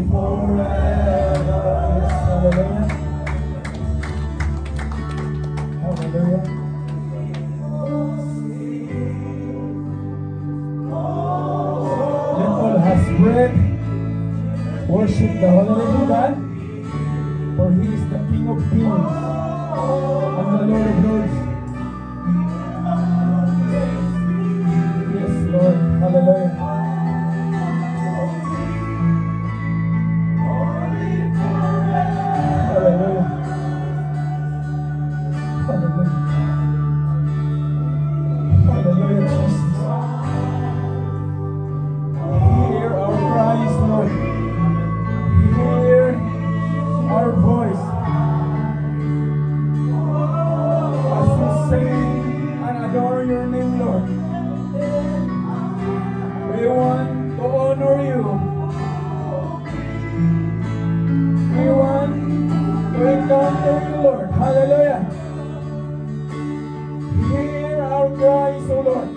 forever. Hallelujah. Hallelujah. Let all has breath worship the holy name of God, for He is the King of Kings and the Lord of Lords. Yes, Lord. Hallelujah. Hallelujah. Hallelujah. Hallelujah, Jesus. Hear our cries, Lord. Hear our voice as we sing and adore your name, Lord. We want to honor you. We want to encounter you, Lord. Hallelujah. Hear our cries, O Lord.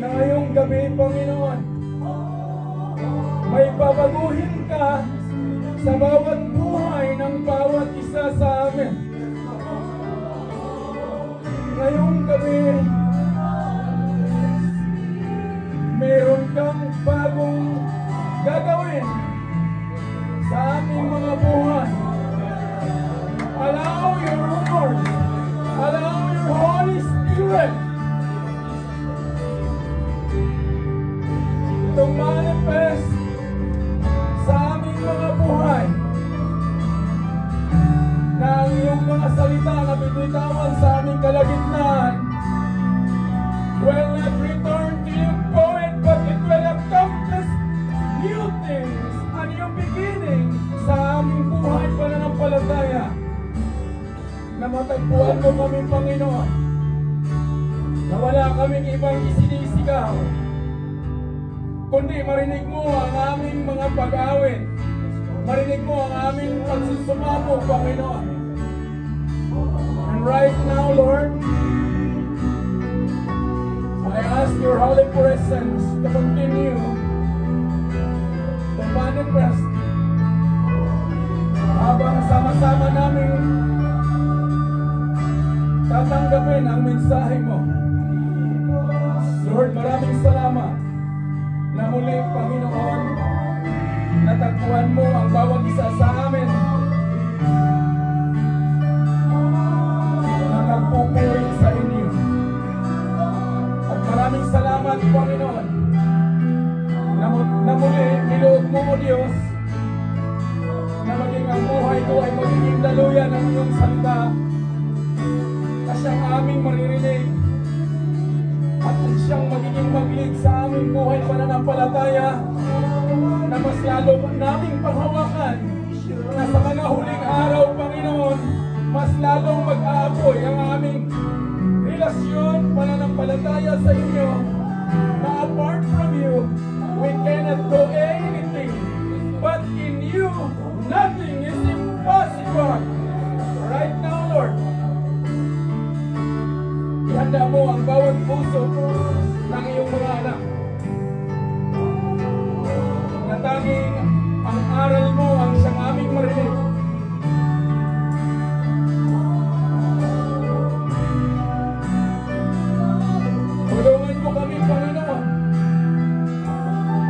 Na ngayong gabi, Panginoon, may babaguhin ka sa bawat buhay ng bawat isa sa amin. Ngayong gabi, meron kang bagong gagawin sa aming mga buhay. Allow your Lord, allow your Holy Spirit to manifest sa aming mga buhay, na ang iyong mga salita na binitawan sa aming kalagitnaan will not return to you void, but it will accomplish new things and new beginning sa aming buhay pananampalataya, na matagpuan mo kami, Panginoon, na wala kaming ibang isinisigaw, kundi marinig mo ang aming mga pag-awit, marinig mo ang aming pagsusumamo, Panginoon. And right now, Lord, I ask your holy presence to continue to manifest habang sama-sama namin tatanggapin ang mensahe mo. Lord, maraming salamat na muli, Panginoon, natagpuan mo ang bawat isa sa amin na nagpupuri sa inyo. At maraming salamat, Panginoon, na muli niloob mo, O Diyos, na maging ang buhay ko ay magiging daluyan ng iyong salita, na siyang aming maririnig at siyang magiging mag-lead sa aming buhay pananampalataya, na mas lalo naming panghawakan, na sa mga huling araw, Panginoon, mas lalong mag-aapoy ang aming relasyon, pananampalataya sa inyo, na apart from you, we cannot do anything, but in you, nothing is impossible. Right now, Lord, ihanda mo ang bawat puso ng iyong mga anak, na tanging ang aral mo ang siyang aming marinig. Tulungan mo kami, Panginoon,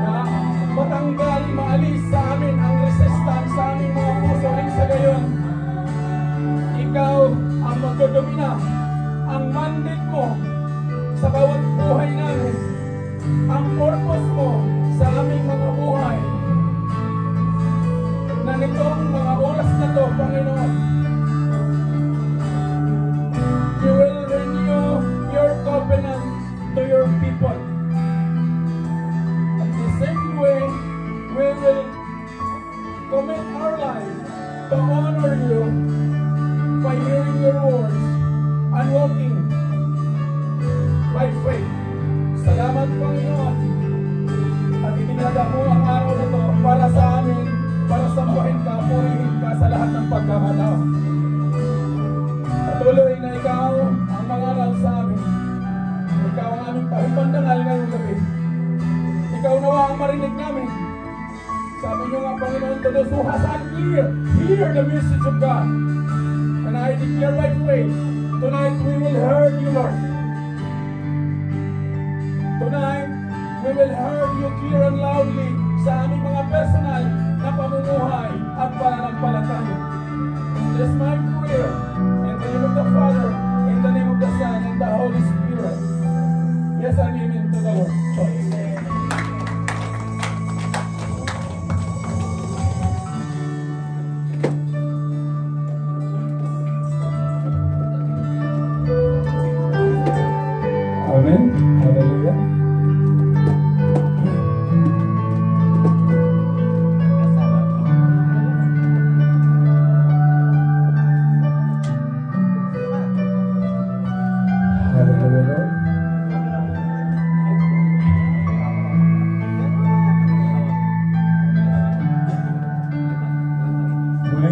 na matanggal, maalis sa amin ang resistance sa aming mga puso, rin sa gayon ikaw ang magdodomina. Ang mandate mo sa bawat buhay namin, ang purpose mo sa aming mga buhay, na nitong mga oras na to, Panginoon, you will renew your covenant to your people. At the same way, we will commit our life to honor you by hearing your words and walking by faith. Salamat, Panginoon, at itinada mo ang araw na ito para sa amin, para sambahin ka, purihin ka sa lahat ng pagkakataon. Patuloy na ikaw ang mangaral sa amin. Ikaw ang aming pahipandangal ngayong gabi. Ikaw nawa ang marinig namin sa Sabi niyo nga, Panginoon, to those who has an ear, hear the message of God. And I declare by faith, tonight we will hear you, Lord. Tonight, we will hear you clear and loudly sa aming mga personal na pamumuhay at pananampalataya. This is my prayer. In the name of the Father, in the name of the Son, and the Holy Spirit. Yes, I'm amen to the Lord. Amen. Hallelujah.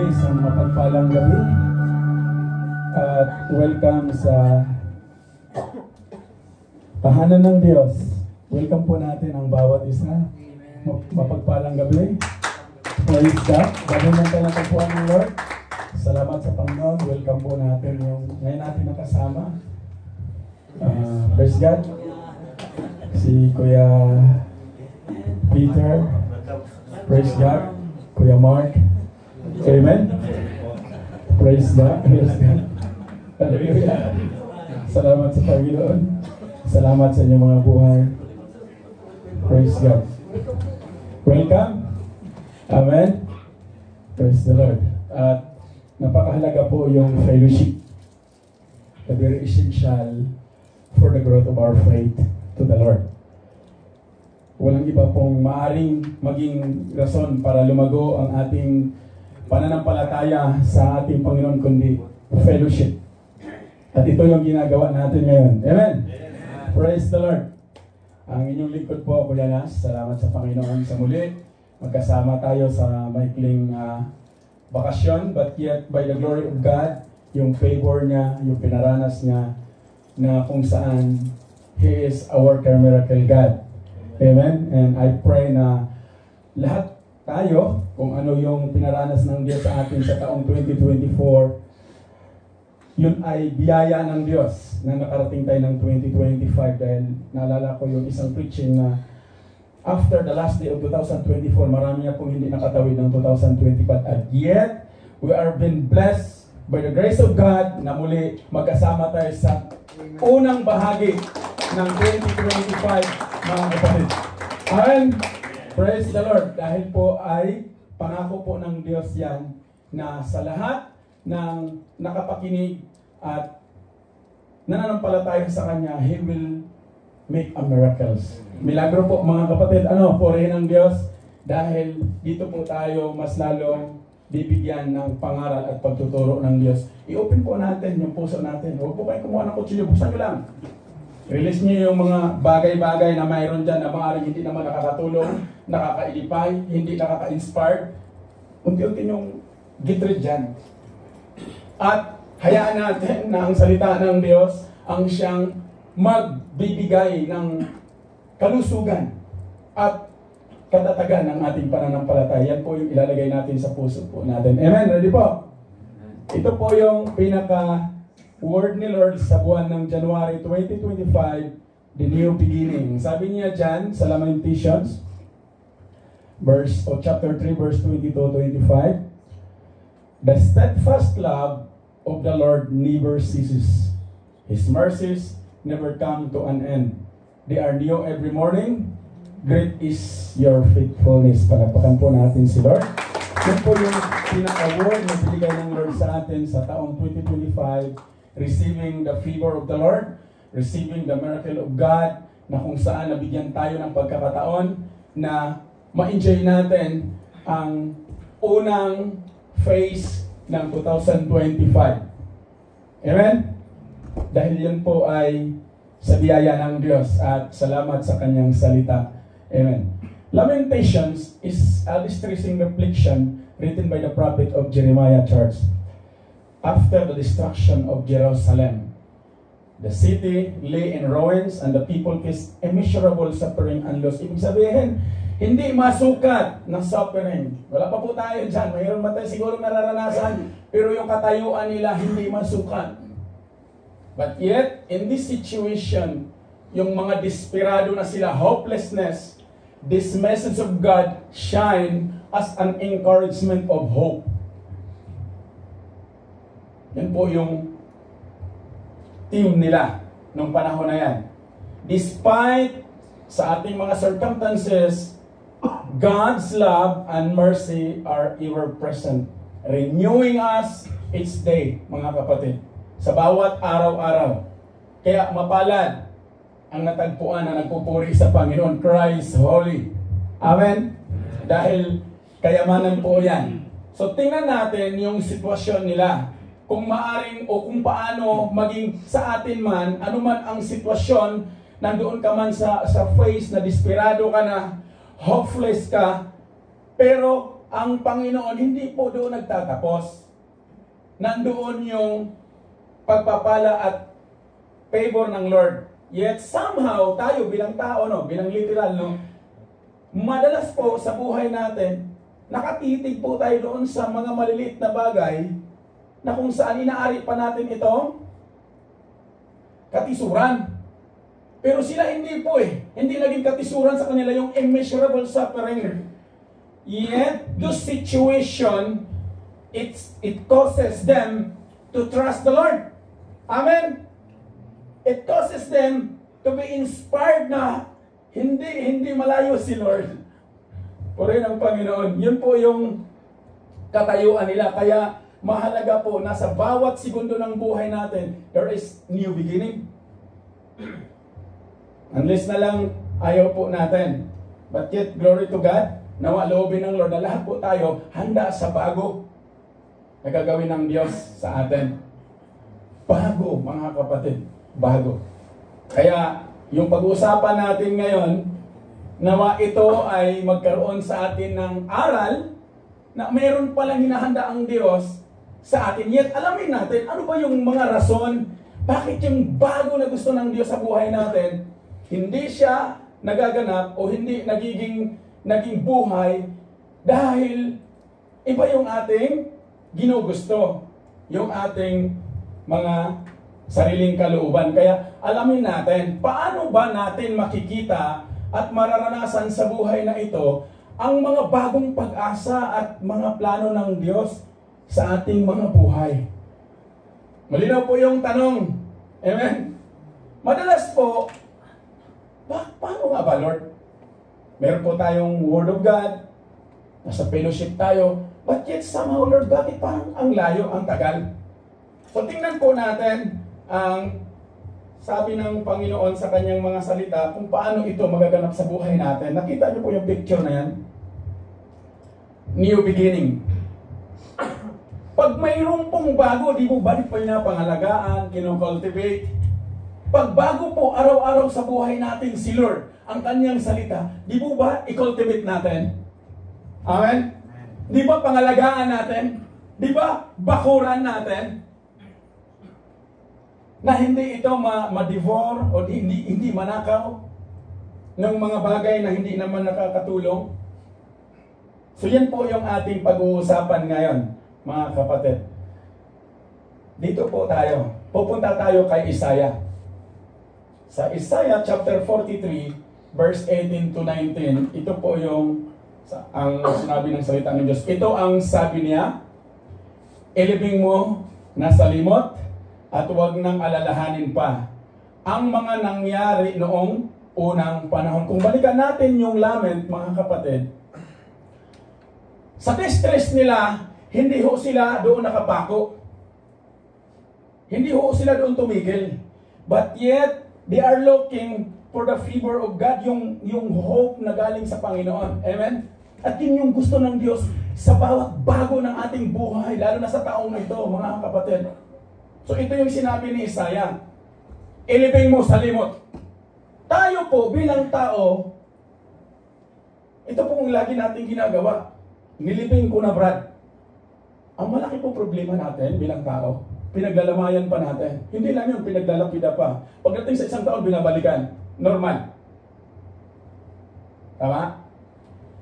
Isang mapagpalang gabi at welcome sa tahanan ng Diyos. Welcome po natin ang bawat isa. Mapagpalang gabi. Praise God. Gano'n lang tayo natagpuan ng Lord. Salamat sa Panginoon. Welcome po natin yung ngayon natin nakasama. Praise God. Si Kuya Peter. Praise God. Kuya Mark. Amen. Praise God. Praise God. Hallelujah. Salamat sa Panginoon. Salamat sa inyong mga buhay. Praise God. Welcome. Amen. Praise the Lord. At napakahalaga po yung fellowship. Very essential for the growth of our faith to the Lord. Walang iba pong maaring maging rason para lumago ang ating pananampalataya sa ating Panginoon kundi fellowship. At ito yung ginagawa natin ngayon. Amen? Praise the Lord. Ang inyong lingkod po, Kuya Nas, salamat sa Panginoon sa muli. Magkasama tayo sa maikling bakasyon, but yet by the glory of God, yung favor niya, yung pinaranas niya, na kung saan He is a worker miracle God. Amen? And I pray na lahat tayo, kung ano yung pinaranas ng Diyos sa atin sa taong 2024, yun ay biyaya ng Diyos na nakarating tayo ng 2025 dahil naalala ko yung isang preaching na after the last day of 2024, marami na pong hindi nakatawid ng 2025 at yet, we are been blessed by the grace of God na muli magkasama tayo sa unang bahagi ng 2025, mga kapatid. And praise the Lord, dahil po ay pangako po ng Diyos yan na sa lahat ng nakapakinig at nananampalataya sa Kanya, He will make a miracles. Milagro po mga kapatid, purihin ng Diyos dahil dito po tayo mas lalong bibigyan ng pangaral at pagtuturo ng Diyos. I-open po natin yung puso natin. Huwag po kayo kumuha ng kutsilyo, buksan nyo lang. Release niyo yung mga bagay-bagay na mayroon dyan na maaaring hindi naman nakakatulong, nakakailipay, hindi nakaka-inspired. Unti-unti yung get rid dyan. At hayaan natin na ang salita ng Diyos ang siyang magbibigay ng kalusugan at katatagan ng ating pananampalataya. Yan po yung ilalagay natin sa puso po natin. Amen? Ready po? Ito po yung pinaka-word ni Lord sa buwan ng January 2025, the new beginning. Sabi niya dyan sa Lamentations, chapter 3, verse 22-25, the steadfast love of the Lord never ceases. His mercies never come to an end. They are new every morning. Great is your faithfulness. Palakpakan po natin si Lord. Yan po yung pinaka-word na binigay ng Lord sa atin sa taong 2025, receiving the favor of the Lord, receiving the miracle of God, na kung saan nabigyan tayo ng pagkakataon na ma-enjoy natin ang unang phase ng 2025. Amen? Dahil yan po ay sa biyaya ng Diyos at salamat sa Kanyang salita. Amen. Lamentations is a distressing reflection written by the prophet of Jeremiah Church. After the destruction of Jerusalem, the city lay in ruins and the people faced immeasurable suffering and loss. Ibig sabihin, Hindi masukat ng suffering. Wala pa po tayo dyan. Mayroon man tayo siguro nararanasan, pero yung katayuan nila hindi masukat. But yet, in this situation, yung mga desperado na sila, hopelessness, this message of God shine as an encouragement of hope. Yan po yung team nila nung panahon na yan. Despite sa ating mga circumstances, God's love and mercy are ever present, renewing us each day, mga kapatid, sa bawat araw-araw. Kaya mapalad ang natagpuan na nagpupuri sa Panginoon, Christ Holy. Amen? Dahil kayamanan po yan. So tingnan natin yung sitwasyon nila. Kung maaring o kung paano maging sa atin man, anuman ang sitwasyon, nandoon ka man sa phase na desperado ka na, hopeless ka, pero ang Panginoon hindi po doon nagtatapos. Nandoon yung pagpapala at favor ng Lord. Yet somehow, tayo bilang tao, bilang literal, madalas po sa buhay natin, nakatitig po tayo doon sa mga maliliit na bagay na kung saan inaari pa natin itong katisuran. Pero sila hindi po Hindi naging katisuran sa kanila yung immeasurable suffering. Yet, those situation, it causes them to trust the Lord. Amen? It causes them to be inspired na hindi malayo si Lord. Purihin ang Panginoon. Yun po yung katayuan nila. Kaya mahalaga po na sa bawat segundo ng buhay natin, there is new beginning. Unless na lang ayaw po natin. But yet, glory to God, nawa loobin ng Lord na lahat po tayo handa sa bago na gagawin ng Diyos sa atin. Bago, mga kapatid. Bago. Kaya, yung pag-uusapan natin ngayon, nawa ito ay magkaroon sa atin ng aral na mayroon palang hinahanda ang Diyos sa atin. Yet, alamin natin, ano ba yung mga rason, bakit yung bago na gusto ng Diyos sa buhay natin, hindi siya nagaganap o hindi naging buhay dahil iba yung ating ginugusto, yung ating mga sariling kalooban. Kaya alamin natin, paano ba natin makikita at mararanasan sa buhay na ito ang mga bagong pag-asa at mga plano ng Diyos sa ating mga buhay. Malinaw po yung tanong. Amen? Madalas po, paano nga ba, Lord? Meron po tayong Word of God, nasa fellowship tayo, but yet somehow, Lord, bakit parang ang layo, ang tagal? So tingnan po natin ang sabi ng Panginoon sa kanyang mga salita kung paano ito magaganap sa buhay natin. Nakita niyo po yung picture na yan? New beginning. Pag mayroon pong bago, di po ba di pa yung pangalagaan, kinocultivate? Pag bago po araw-araw sa buhay natin si Lord, ang kanyang salita, di po ba i-cultivate natin? Amen? Di ba pangalagaan natin? Di ba bakuran natin? Na hindi ito ma-devour o hindi manakaw ng mga bagay na hindi naman nakakatulong. So yan po yung ating pag-uusapan ngayon, mga kapatid. Dito po tayo. Pupunta tayo kay Isaiah. Sa Isaiah chapter 43, verse 18 to 19, ito po yung ang sinabi ng salita ng Diyos. Ito ang sabi niya, ilibing mo na sa limot at huwag nang alalahanin pa ang mga nangyari noong unang panahon. Kung balikan natin yung lament, mga kapatid, sa distress nila, hindi ho sila doon nakapako. Hindi ho sila doon tumigil. But yet, they are looking for the favor of God, yung hope na galing sa Panginoon. Amen? At yun yung gusto ng Diyos sa bawat bago ng ating buhay, lalo na sa taong ito, mga kapatid. So ito yung sinabi ni Isaiah, ilibing mo sa limot. Tayo po bilang tao, ito pong lagi natin ginagawa. Nilibing ko na, Brad. Ang malaki po problema natin bilang tao, pinaglalamayan pa natin. Hindi lang yun, pinaglalapida pa. Pagdating sa isang taon, binabalikan. Normal. Tama?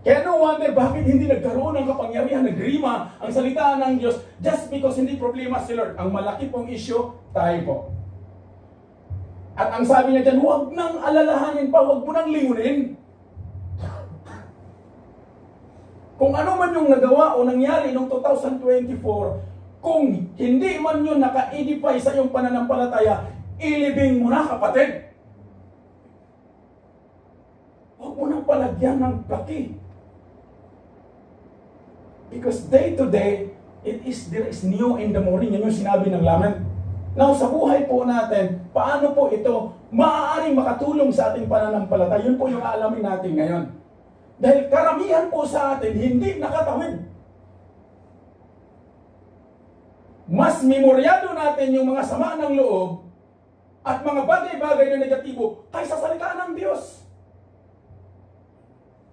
Kaya no wonder bakit hindi nagkaroon ng kapangyarihan, nagrima ang salita ng Diyos just because hindi problema si Lord. Ang malaki pong issue, tayo po. At ang sabi niya dyan, huwag nang alalahanin pa, huwag mo nang lingunin. Kung ano man yung nagawa o nangyari noong 2024, kung hindi man yun naka-edify sa iyong pananampalataya, ilibing mo na, kapatid. Huwag mo nang palagyan ng plaki. Because day to day, there is new in the morning. Yan yung sinabi ng laman. Now, sa buhay po natin, paano po ito maaaring makatulong sa ating pananampalataya? Yun po yung aalamin natin ngayon. Dahil karamihan po sa atin, hindi nakatawid. Mas memoryado natin yung mga sama ng loob at mga bagay-bagay na negatibo kaysa salita ng Diyos.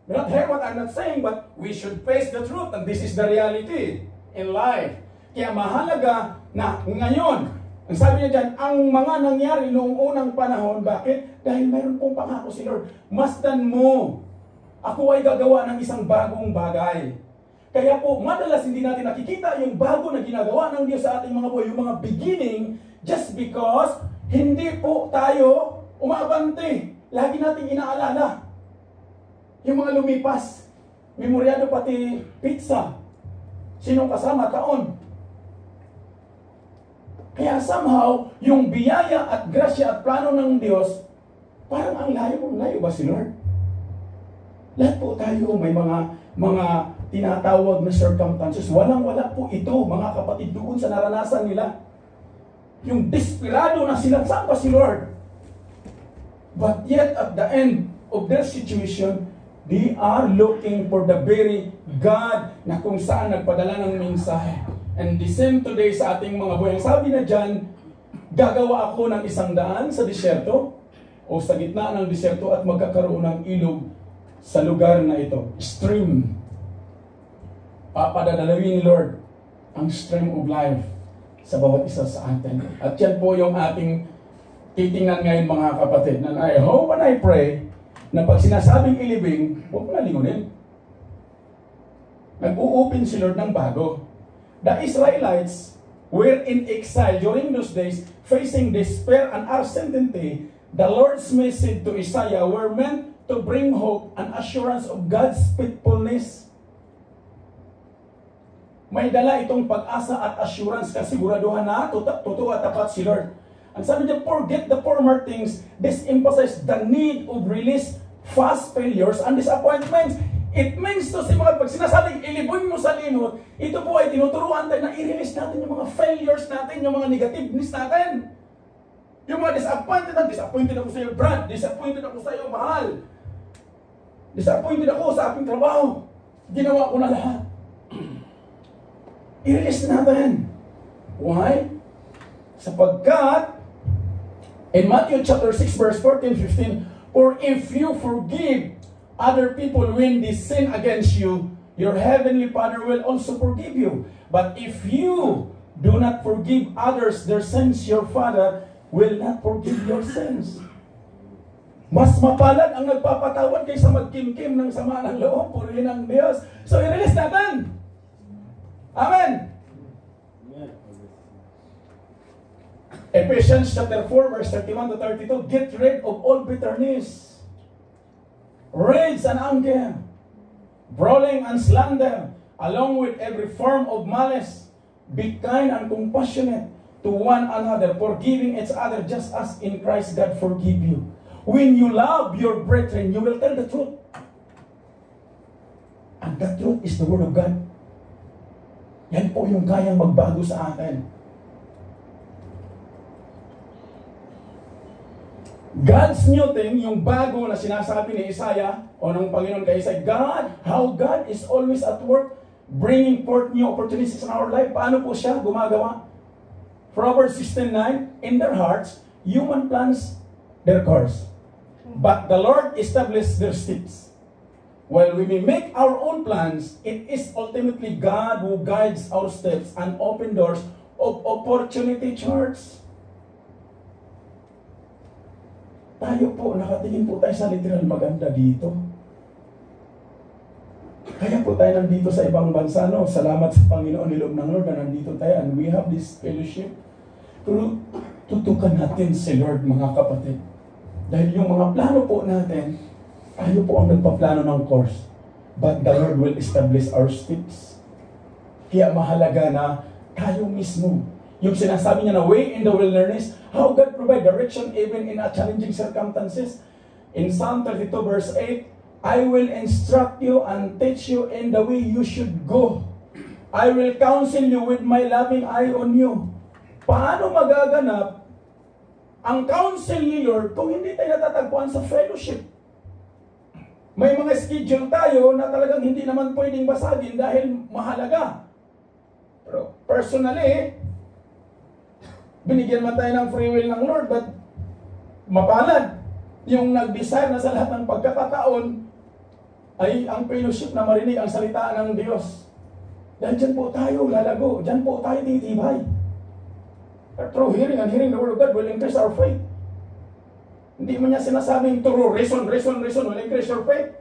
Not hear what I'm not saying, but we should face the truth, and this is the reality in life. Kaya mahalaga na ngayon, ang sabi niya dyan, ang mga nangyari noong unang panahon, bakit? Dahil mayroon pong pangako si Lord. Masdan mo, ako ay gagawa ng isang bagong bagay. Kaya po, madalas hindi natin nakikita yung bago na ginagawa ng Diyos sa ating mga buhay, yung mga beginning, just because hindi po tayo umaabante. Lagi nating inaalala. Yung mga lumipas, memoryado pati pizza. Sinong kasama taon? Kaya somehow, yung biyaya at grasya at plano ng Diyos, parang ang layo ba si Lord? Lahat po tayo may mga tinatawag na circumstances. Walang-wala po ito, mga kapatid, doon sa naranasan nila. Yung desperado na sila, saan ba si Lord? But yet, at the end of their situation, they are looking for the very God na kung saan nagpadala ng mensahe. And the same today sa ating mga buhay. Sabi na dyan, gagawa ako ng isang daan sa disyerto o sa gitna ng disyerto at magkakaroon ng ilog sa lugar na ito. Stream. Papadadalawin ni Lord ang stream of life sa bawat isa sa atin. At yan po yung ating titingnan ngayon, mga kapatid. And I hope and I pray na pag sinasabing ilibing, huwag mo na lingunin. Nag-u-open si Lord ng bago. The Israelites were in exile during those days, facing despair and uncertainty. The Lord's message to Isaiah were meant to bring hope and assurance of God's faithfulness. May dala itong pag-asa at assurance, kasiguraduhan na totoo at tapat si Lord. Ang sabi niya, forget the former things. This emphasizes the need of release past failures and disappointments. It means to si mga pag sinasabing ilibon mo sa limot, ito po ay tinuturuan tayo na i-release natin yung mga failures natin, yung mga negativeness natin. Yung mga disappointed ako sa iyo, Brad, disappointed ako sa iyo, mahal. Disappointed ako sa aking trabaho. Ginawa ko na lahat. I-release natin. Why? Sapagkat, in Matthew chapter 6 verse 14-15, or if you forgive other people when they sin against you, your heavenly Father will also forgive you. But if you do not forgive others their sins, your Father will not forgive your sins. Mas mapalad ang nagpapatawad kaysa magkimkim ng sama ng loob. Purihin ang Diyos. So, i-release natin. Amen. Ephesians chapter 4 verse 31-32, get rid of all bitterness, rage and anger, brawling and slander, along with every form of malice. Be kind and compassionate to one another, forgiving each other just as in Christ God forgive you. When you love your brethren, you will tell the truth. And that truth is the Word of God. Yan po yung kayang magbago sa atin. God's new thing, yung bago na sinasabi ni Isaiah o ng Panginoon kay Isaiah, how God is always at work bringing forth new opportunities in our life. Paano po siya gumagawa? Proverbs 16:9, in their hearts, human plans their course, but the Lord establishes their steps. While we may make our own plans, it is ultimately God who guides our steps and open doors of opportunity, church. Tayo po, nakatingin po tayo sa literal maganda dito. Kaya po tayo nandito sa ibang bansa, no? Salamat sa Panginoon, niloob ng Lord na nandito tayo and we have this fellowship. Pero tutukan natin si Lord, mga kapatid. Dahil yung mga plano po natin, tayo po ang nagpaplano ng course. But the Lord will establish our steps. Kaya mahalaga na tayo mismo. Yung sinasabi niya na way in the wilderness, how God provide direction even in a challenging circumstances. In Psalm 32 verse 8, I will instruct you and teach you in the way you should go. I will counsel you with my loving eye on you. Paano magaganap ang counsel ni Lord kung hindi tayo natatagpuan sa fellowship? May mga schedule tayo na talagang hindi naman pwedeng basagin dahil mahalaga. Pero personally, binigyan man tayo ng free will ng Lord, but mapalad yung nag-desire na sa lahat ng pagkakataon ay ang fellowship na marinig ang salita ng Diyos. Dahil dyan po tayo lalago, dyan po tayo titibay. Through hearing and hearing the word of God will increase our faith. Hindi mo niya sinasabing through reason will increase your faith.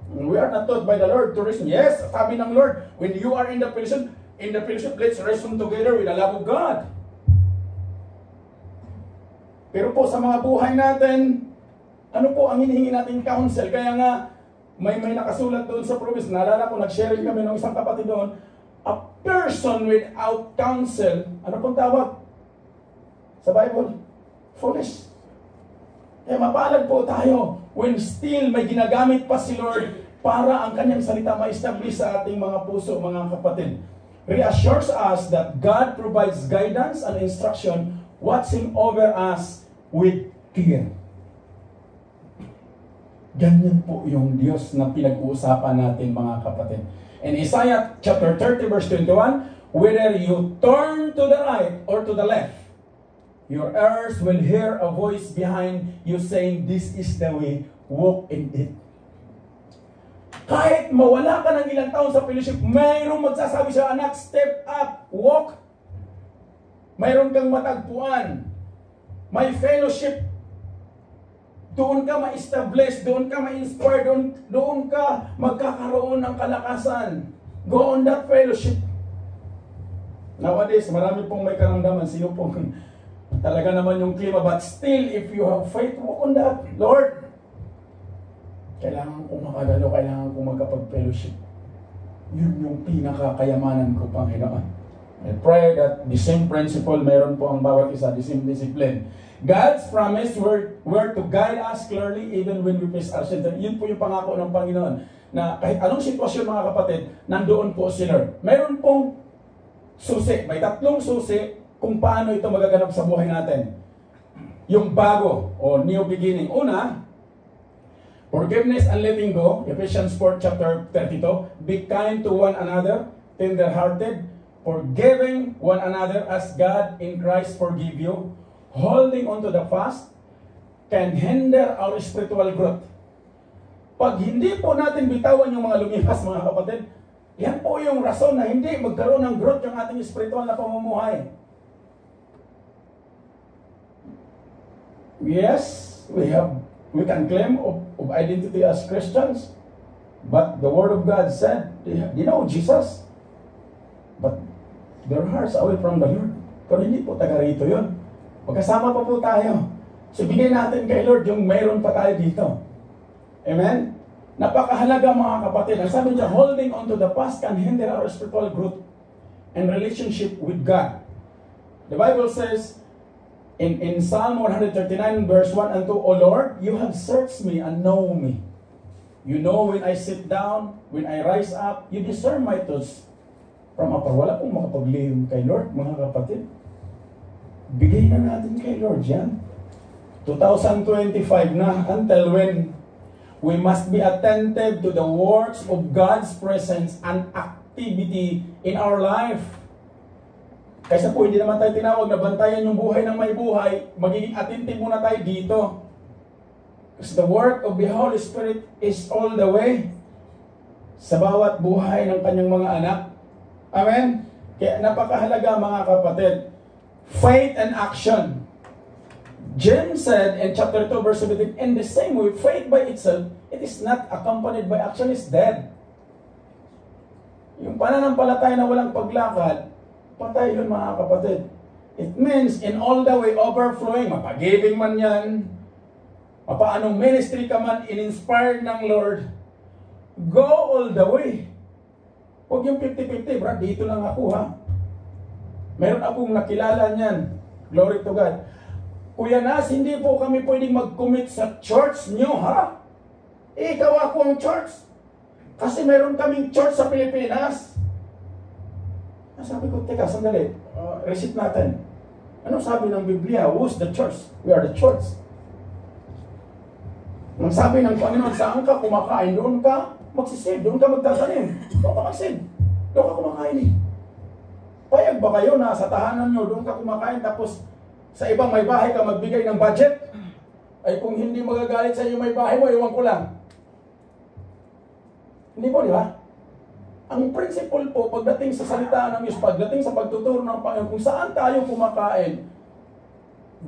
We are not taught by the Lord to reason. Yes, sabi ng Lord, when you are in the fellowship, let's reason together with the love of God. Pero po sa mga buhay natin, ano po ang hinihingi nating counsel? Kaya nga, may nakasulat doon sa promise. Naalala ko, nag-sharing kami ng isang kapatid doon. A person without counsel, ano pong tawag? Sa Bible? Foolish. Kaya mapalad po tayo when still may ginagamit pa si Lord para ang kanyang salita ma-establish sa ating mga puso, mga kapatid. Reassures us that God provides guidance and instruction, watching over us with care. Ganyan po yung Diyos na pinag-uusapan natin, mga kapatid. In Isaiah chapter 30 verse 21, whether you turn to the right or to the left, your ears will hear a voice behind you saying, this is the way, walk in it. Kahit mawala ka ng ilang taon sa fellowship, mayroong magsasabi sa anak, step up, walk. Mayroon kang matagpuan. May fellowship. Doon ka ma-establish, doon ka ma-inspire, doon ka magkakaroon ng kalakasan. Go on that fellowship. Nowadays, marami pong may karamdaman. Sino pong talaga naman yung klima. But still, if you have faith, walk on that. Lord, kailangan kong makadalo, kailangan kong magkapag-fellowship. Yun yung pinakakayamanan ko, Panginoon. I pray that the same principle, meron po ang bawat isa, the same discipline. God's promise were to guide us clearly even when we face our sins. Yun po yung pangako ng Panginoon. Na kahit anong sitwasyon, mga kapatid, nandoon po si Lord. Meron pong susi. May 3 susi kung paano ito magaganap sa buhay natin. Yung bago o new beginning. Una, forgiveness and letting go. Ephesians 4 chapter 32. Be kind to one another, tender-hearted, forgiving one another as God in Christ forgive you. Holding on to the fast can hinder our spiritual growth. Pag hindi po natin bitawan yung mga lumipas, mga kapatid, yan po yung rason na hindi magkaroon ng growth yung ating spiritual na pamumuhay. Yes, we can claim of identity as Christians, but the Word of God said, they know Jesus, but their hearts away from the Lord. Pero hindi po taga rito yun. Magkasama pa po tayo. So bigay natin kay Lord yung mayroon pa tayo dito. Amen? Napakahalaga, mga kapatid. Ang sabi niya, holding on to the past can hinder our spiritual growth and relationship with God. The Bible says in Psalm 139 verse 1 and 2, O Lord, you have searched me and know me. You know when I sit down, when I rise up, you discern my thoughts from afar. Wala pong makapaglihim kay Lord, mga kapatid. Bigay na natin kay Lord yan. 2025 na, until when we must be attentive to the works of God's presence and activity in our life. Kaysa po hindi naman tayo tinawag na bantayan yung buhay ng may buhay, magiging attentive muna tayo dito. Because the work of the Holy Spirit is all the way sa bawat buhay ng kanyang mga anak. Amen? Kaya napakahalaga, mga kapatid. Faith and action. James said in chapter 2, verse 17, in the same way, faith by itself, it is not accompanied by action, is dead. Yung pananampalataya na walang paglakad, patay yun mga kapatid. It means in all the way overflowing, mapagibing man yan, mapaanong ministry ka man, in-inspired ng Lord, go all the way. Huwag yung 50-50, brad, dito lang ako ha. Meron akong nakilala niyan. Glory to God. Kuya Nas, hindi po kami pwedeng mag-commit sa church nyo ha. Ikaw ako ang church. Kasi meron kaming church sa Pilipinas. Sabi ko, teka, sandali. Receipt natin. Ano sabi ng Biblia? Who's the church? We are the church. Nang sabi ng Panginoon, saan ka kumakain? Doon ka magsisave. Doon ka magtatanim. Doon ka mag-save. Doon ka kumakain eh. Payag ba kayo na sa tahanan nyo, doon ka kumakain, tapos sa ibang may bahay ka magbigay ng budget? Ay kung hindi magagalit sa iyo may bahay mo, iwan ko lang. Hindi po, di ba? Ang principle po, pagdating sa salita ng Diyos, pagdating sa pagtuturo ng Panginoon, kung saan tayo kumakain,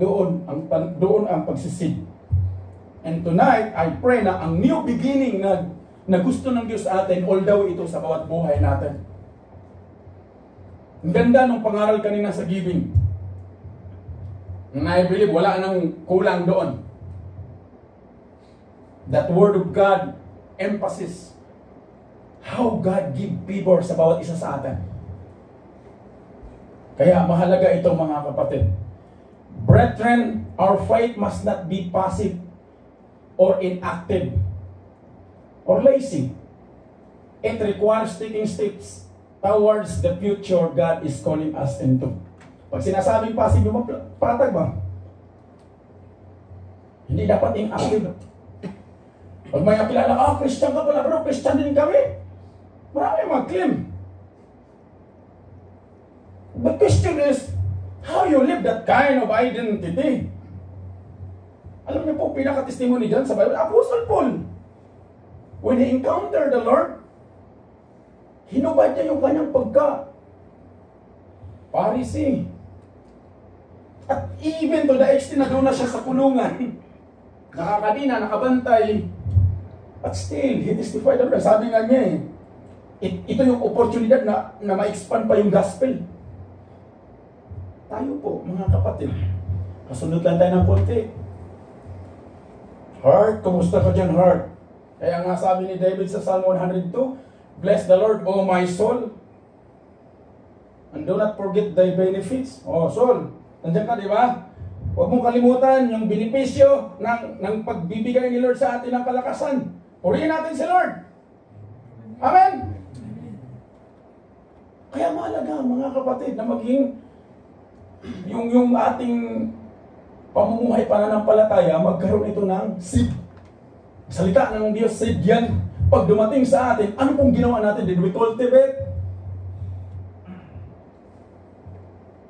doon ang pagsisid. And tonight, I pray na ang new beginning na gusto ng Diyos sa atin, all the way ito sa bawat buhay natin. Ang ganda ng pangaral kanina sa giving. And I believe wala nang kulang doon. That word of God, emphasis. How God give favor sa bawat isa sa atin. Kaya mahalaga ito mga kapatid. Brethren, our faith must not be passive or inactive or lazy. It requires taking steps towards the future God is calling us into. Pag sinasabing passive, yung patag ba? Hindi dapat inactive. Pag may nakilala, Christian ka pala, pero Christian din kami. Marami mag-claim. The question is, how you live that kind of identity? Alam niyo po, pinaka-testimony dyan sa Bible, Apostle Paul, when he encountered the Lord, hinubad niya yung kanyang Pharisee. At even to the extent na doon na siya sa kulungan, nakakadina, nakabantay, but still, he testified the Lord. Sabi nga niya ito yung oportunidad na ma-expand pa yung gospel. Tayo po, mga kapatid, kasunod lang tayo ng konti. Heart, kumusta ka dyan, heart? Kaya nga sabi ni David sa Psalm 102, bless the Lord, O my soul, and do not forget thy benefits. Soul, nandiyan ka, di ba? Huwag mong kalimutan yung benepisyo ng pagbibigay ni Lord sa atin ng kalakasan. Purihin natin si Lord. Amen? Kaya mahalaga, mga kapatid, na maging yung ating pamumuhay pananampalataya, magkaroon ito ng seed. Salita ng Diyos, seed yan. Pag dumating sa atin, ano pong ginawa natin? Did we cultivate?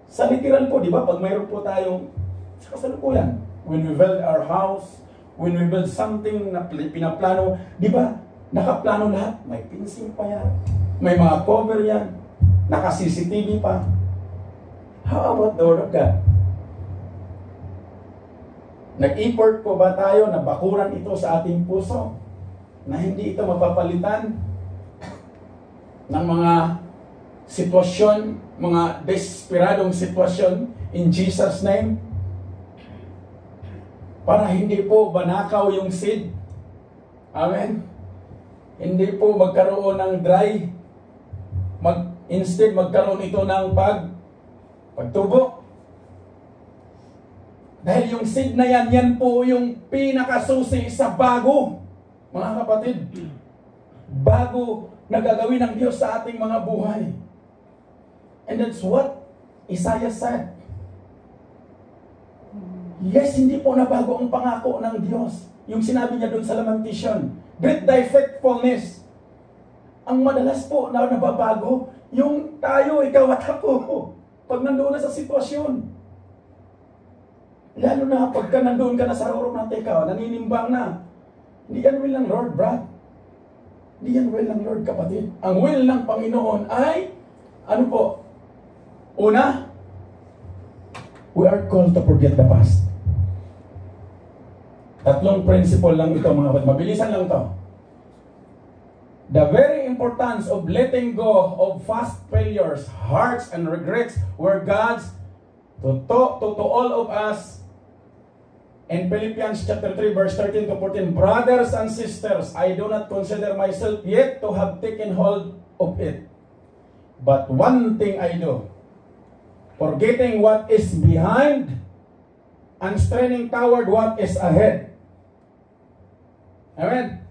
Sa literal po, di ba? Pag mayroon po tayong sa kasalukuyan, when we build our house, when we build something na pinaplano, di ba? Nakaplano lahat. May fencing pa yan. May mga cover yan. Naka-CCTV pa. How about the Word of God? Nag-import po ba tayo na bakuran ito sa ating puso? Na hindi ito mapapalitan ng mga sitwasyon, mga desperadong sitwasyon in Jesus' name? Para hindi po banakaw yung seed. Amen? Hindi po magkaroon ng dry. Instead, magkaroon ito ng pagtubo. Dahil yung seed na yan po yung pinakasusi sa bago. Mga kapatid, bago na gagawin ng Diyos sa ating mga buhay. And that's what Isaiah said. Yes, hindi po nabago ang pangako ng Diyos. Yung sinabi niya doon sa Lamentation, great thy faithfulness. Ang madalas po na nababago, yung tayo, ikaw at ako, pag nandoon na sa sitwasyon. Lalo na pagka nandoon ka na sa rurong na teka, naninimbang na. Hindi yan will ng Lord, Brad. Hindi yan will ng Lord, kapatid. Ang will ng Panginoon ay, ano po? Una, we are called to forget the past. Tatlong principle lang ito mga kapatid. Mabilisan lang to. The very importance of letting go of past failures, hearts, and regrets were God's to all of us. In Philippians chapter 3 verse 13 to 14, brothers and sisters, I do not consider myself yet to have taken hold of it. But one thing I do, forgetting what is behind and straining toward what is ahead. Amen?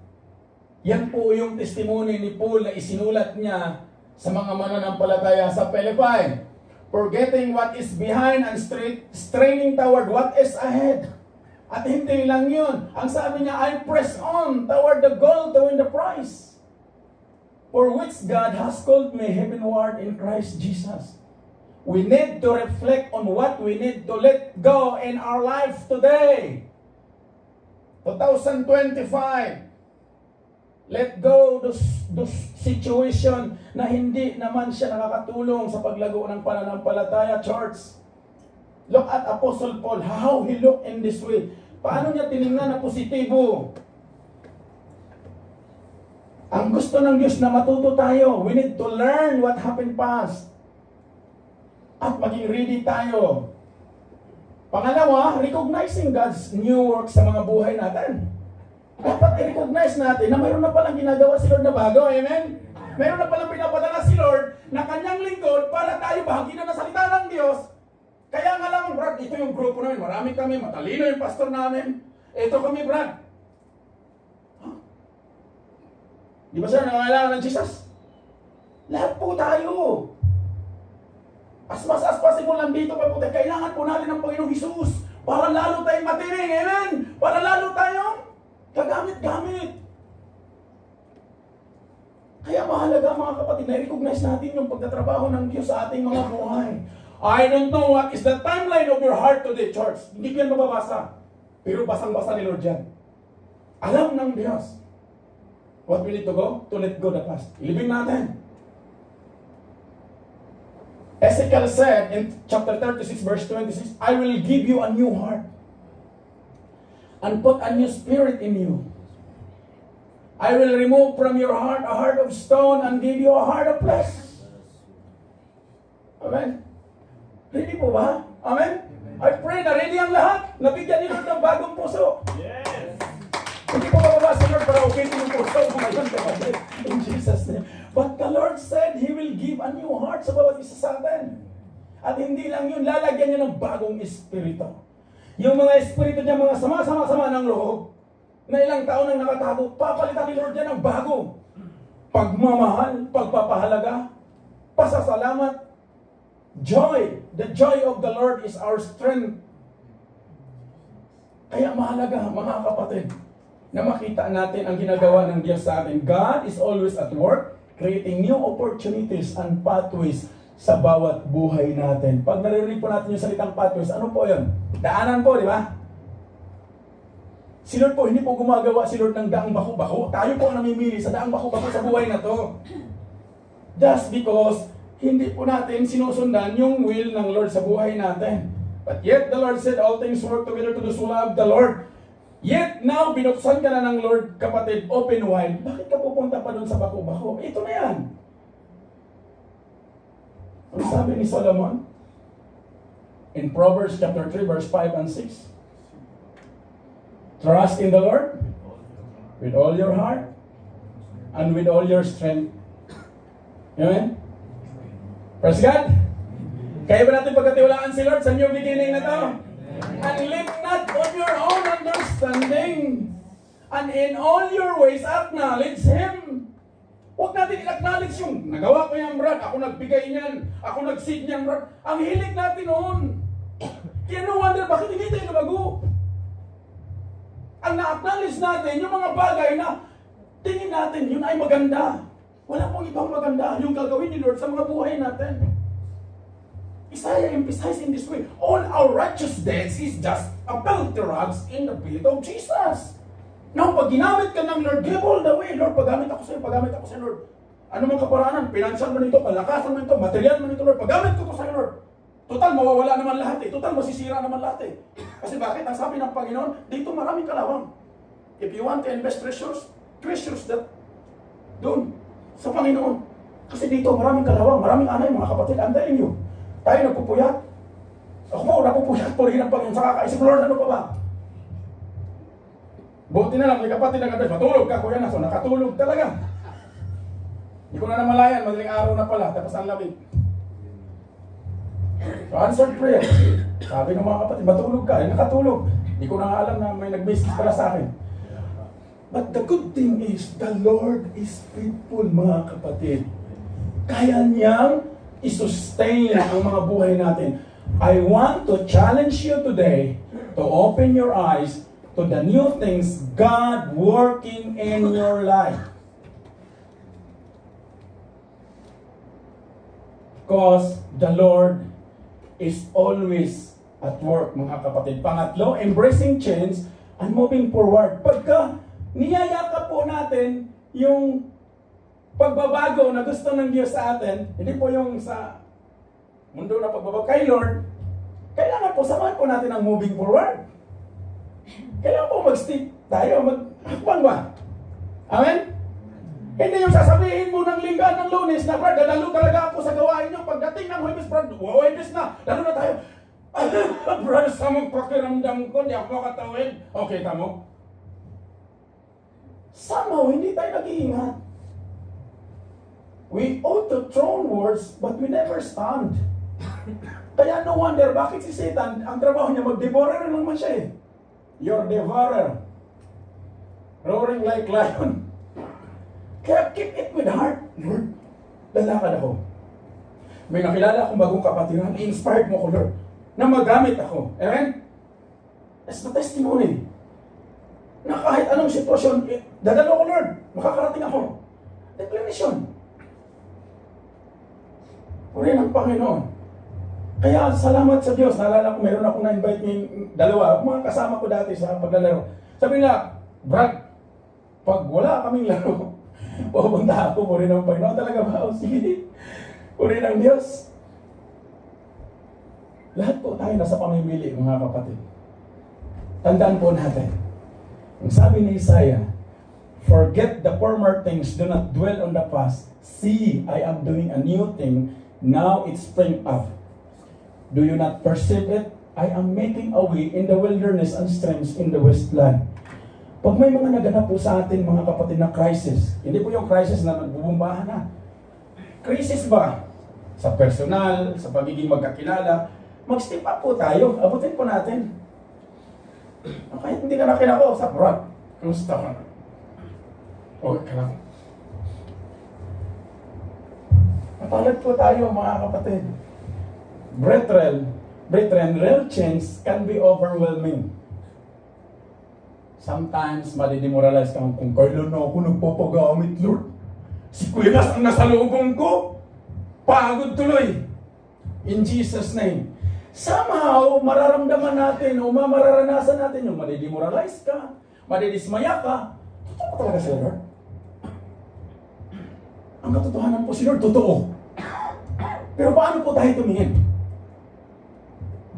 Yan po yung testimony ni Paul na isinulat niya sa mga mananampalataya sa Philippi. Forgetting what is behind and straining toward what is ahead. At hindi lang yun. Ang sabi niya, I press on toward the goal to win the prize, for which God has called me heavenward in Christ Jesus. We need to reflect on what we need to let go in our life today. 2025. Let go those situation na hindi naman siya nakakatulong sa paglago ng pananampalataya, church. Look at Apostle Paul, how he looked in this way. Paano niya tinignan na positibo? Ang gusto ng Diyos na matuto tayo, we need to learn what happened past. At maging ready tayo. Pangalawa, recognizing God's new work sa mga buhay natin. Dapat i-recognize natin na mayroon na palang ginagawa si Lord na bago. Amen? Mayroon na palang pinapadala si Lord na kanyang lingkod para tayo bahagi na ng salita ng Diyos. Kaya nga lang, Brad, ito yung grupo namin. Marami kami, matalino yung pastor namin. Ito kami, Brad. Huh? Di ba sir, nangangailangan ng Jesus? Lahat po tayo. As much as possible lang dito pa po tayo. Kailangan po natin ng Panginoong Jesus para lalo tayong matining. Amen? Para lalo tayong kagamit-gamit. Kaya mahalaga mga kapatid na recognize natin yung pagtatrabaho ng Diyos sa ating mga buhay. I don't know what is the timeline of your heart today, church. Hindi ko yan mababasa. Pero basang-basa ni Lord yan. Alam ng Diyos. What we need to go? To let go the past. Ilibing natin. Ezekiel said in chapter 36 verse 26, I will give you a new heart and put a new spirit in you. I will remove from your heart a heart of stone and give you a heart of flesh. Amen? Ready po ba? Amen? I pray na ready ang lahat. Nabigyan ni Lord ng bagong puso. Yes! Hindi po mababasa Lord para okay yung puso. In Jesus' name. But the Lord said He will give a new heart sa bawat isa sa atin. At hindi lang yun, lalagyan niya ng bagong espiritu. Yung mga espiritu niya, mga sama-sama ng loob, na ilang taon nang nakatago, papalitan ni Lord yan ng bago. Pagmamahal, pagpapahalaga, pasasalamat, joy. The joy of the Lord is our strength. Kaya mahalaga, mga kapatid, na makita natin ang ginagawa ng Diyos sa atin. God is always at work, creating new opportunities and pathways sa bawat buhay natin. Pag naririnig po natin yung salitang pathways, ano po yun? Daanan po, di ba? Si Lord po, hindi po gumagawa si Lord ng daang bako-bako. Tayo po ang namimili sa daang bako-bako sa buhay na to. Just because hindi po natin sinusundan yung will ng Lord sa buhay natin. But yet the Lord said, all things work together to those who love the Lord. Yet now, binuksan ka na ng Lord, kapatid, open wide. Bakit ka pupunta pa doon sa bako-bako? Ito na yan. Ang sabi ni Solomon in Proverbs chapter 3 verse 5 and 6. Trust in the Lord with all your heart and with all your strength. Amen? Praise God. Kaya ba natin pagkatiwalaan si Lord sa new beginning na to? And lean not on your own understanding, and in all your ways acknowledge Him. Huwag natin i-acknowledge yung nagawa ko yan, Brad, ako nagbigay niyan, ako nag-seed niyan, Brad. Ang hilig natin noon. Kaya no wonder, bakit hindi tayo nabago? Ang na-acknowledge natin, yung mga bagay na tingin natin, yun ay maganda. Wala pong ibang maganda yung gagawin ni Lord sa mga buhay natin. Isaiah emphasized in this way, all our righteous deeds is just a filthy rags in the feet of Jesus. Now, pag ginamit ka ng Lord, give all the way. Lord, paggamit ako sa iyo, paggamit ako sa iyo, Lord. Ano mang kaparaanan, pinansyal man ito, palakasan man ito, material man ito, Lord, paggamit ko ito sa iyo, Lord. Total, mawawala naman lahat eh. Total, masisira naman lahat eh. Kasi bakit? Ang sabi ng Panginoon, dito maraming kalawang. If you want to invest treasures that doon, sa Panginoon. Kasi dito maraming kalawang, maraming anay mga kapatid. I'm telling you, tayo nagpupuyat. Ako mo, napupuyat po rin ang Panginoon. Sa kakaisip, Lord, ano pa ba? Buti na lang, may kapatid ng advice, matulog ka, Kuya Naso, nakatulog talaga. Hindi ko na namalayan, madaling araw na pala, tapos ang lamig. So, answered prayer. Sabi ng mga kapatid, matulog ka, nakatulog. Hindi ko na nga alam na may nag-message pala sa akin. But the good thing is, the Lord is faithful, mga kapatid. Kaya niyang i-sustain ang mga buhay natin. I want to challenge you today to open your eyes to the new things God working in your life. Because the Lord is always at work, mga kapatid. Pangatlo, embracing change and moving forward. Pagka niyayakap po natin yung pagbabago na gusto ng Diyos sa atin, hindi po yung sa mundo na pagbabago kay Lord, kailangan po samahan po natin ang moving forward. Kailangan po mag-stick tayo, mag-hakbang ba? Amen? Hindi yung sasabihin mo ng Linggo ng Lunes na, Brad, lalo talaga ako sa gawain nyo. Pagdating ng Huwebes, Brad, Huwebes na, lalo na tayo. Brad, sa mong pakiramdam ko, hindi ako makatawid. Okay, tamo? Somehow, hindi tayo nag-iingat. We ought to throw words, but we never stand. Kaya no wonder, bakit si Satan, ang trabaho niya, mag-devourer naman siya eh. Your devourer. Roaring like lion. Kaya keep it with heart. Lord, lalakad ako. May nakilala akong bagong kapatiran, inspired mo ko, Lord, na magamit ako. Amen? That's the testimony. Na kahit anong sitwasyon, dadalo ko, Lord, makakarating ako. Declaration. Uri ng Panginoon. Kaya salamat sa Diyos. Naalala ko, meron akong na-invite ng dalawa, mga kasama ko dati sa paglalaro. Sabi nila, Brad, pag wala kaming laro, pupunta ako, puri ng Panginoon. Talaga ba? O sige, puri ng Diyos. Lahat po tayo nasa pamimili, mga kapatid. Tandaan po natin. Ang sabi ni Isaiah, forget the former things, do not dwell on the past. See, I am doing a new thing. Now it spring up. Do you not perceive it? I am making a way in the wilderness and streams in the wasteland. Pag may mga naganap po sa atin, mga kapatid, na crisis, hindi po yung crisis na nagbubumbahan na. Crisis ba? Sa personal, sa pagiging magkakilala, mag-step up po tayo. Abutin po natin. Kahit hindi ka na kinakausap, Brad, kamusta ka? Okay ka lang. Mapalad po tayo, mga kapatid. Brethren, real change can be overwhelming. Sometimes, madidemoralize ka kung kailan na ako nagpapagamit, Lord. Si Kuya Nas ang nasa lubong ko. Pagod tuloy. In Jesus' name. Somehow, mararamdaman natin o mararanasan natin yung madidemoralize ka, madidismaya ka. Totoo talaga si Lord? Ang katotohanan po si Lord, totoo. Pero paano po tayo tumingin?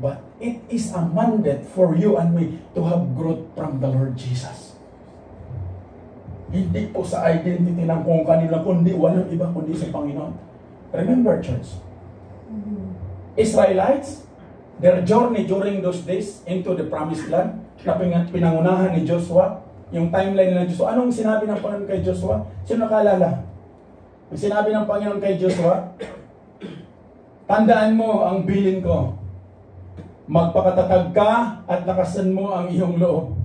But it is a mandate for you and me to have growth from the Lord Jesus. Hindi po sa identity ng kung kanila, kundi walang iba kundi sa Panginoon. Remember, church, Israelites, their journey during those days into the promised land, na pinangunahan ni Joshua, yung timeline ng Joshua. Anong sinabi ng Panginoon kay Joshua? Sino nakalala? Ang sinabi ng Panginoon kay Joshua, tandaan mo ang bilin ko. Magpakatatag ka at lakasan mo ang iyong loob.